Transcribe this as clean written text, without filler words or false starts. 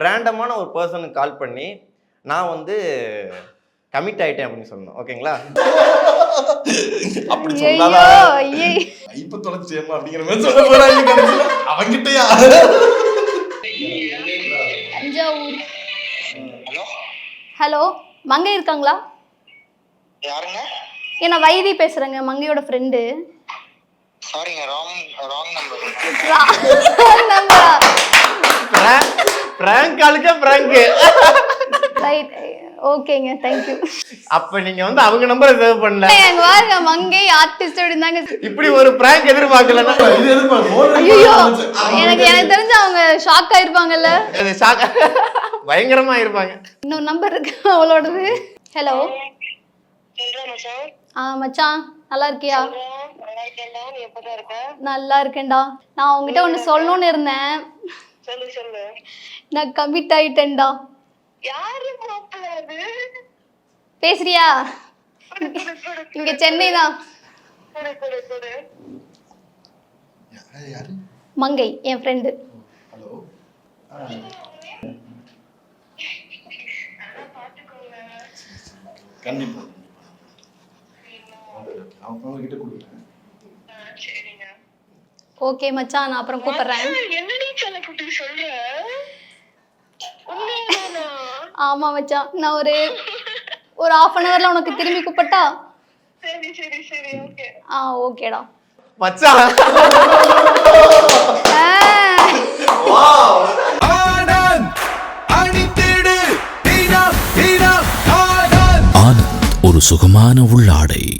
ரேண்டமான ஒரு பர்சனுக்கு கால் பண்ணி நான் வந்து கமிட் ஆயிட்டேன் அப்படின்னு சொல்லணும். ஓகேங்களா? அப்படி சொன்னாலா இப்ப தொலைச்சியம்மா அப்படிங்கிற மாதிரி சொல்ல போறாங்க. அவங்கிட்டயா? ஹலோ, மங்கை இருக்காங்களா? யாருங்க? நான் வைதி பேசுறேங்க, மங்கையோட ஃப்ரெண்டு. சாரிங்க, ராங் நம்பர். பிராங்க் காலுக்கே பிராங்க். ரைட், ஓகேங்க, தேங்க் யூ. அப்ப நீங்க வந்து அவங்க நம்பரை சேவ் பண்ணல. எங்க பாருங்க, மங்கை ஆர்டிஸ்ட் அப்படிதாங்க. இப்படி ஒரு பிராங்க் எதிர்பார்க்கலன்னா ஐயோ, எனக்கு தெரிஞ்சு அவங்க ஷாக் ஆயிருப்பாங்கல்ல. பயங்கரமா இருப்பாங்க. இன்னொரு நம்பர் இருக்கு அவளோடது. ஹலோ மச்சான், நல்லா இருக்கியா? நல்லா இருக்கேன்டா. நான் உங்ககிட்ட ஒண்ணு சொல்லணும்னு இருந்தேன். நான் கமிட் ஆயிட்டேன்டா. பேசுறியா? இங்க சென்னை தான். மங்கை என் ஃப்ரெண்டு. கண்டிப்பா அவங்க கிட்ட கொடுக்குறேன். ஓகே மச்சான், நான் அப்புறம் கூப்பிடுறேன். ஆமா மச்சான், நான் ஒரு 1/2 hourல உனக்கு திரும்பி கூப்பிட்டா? ஓகேடா மச்சான். ஆனந்த் ஒரு சுகமான உள்ளாடை.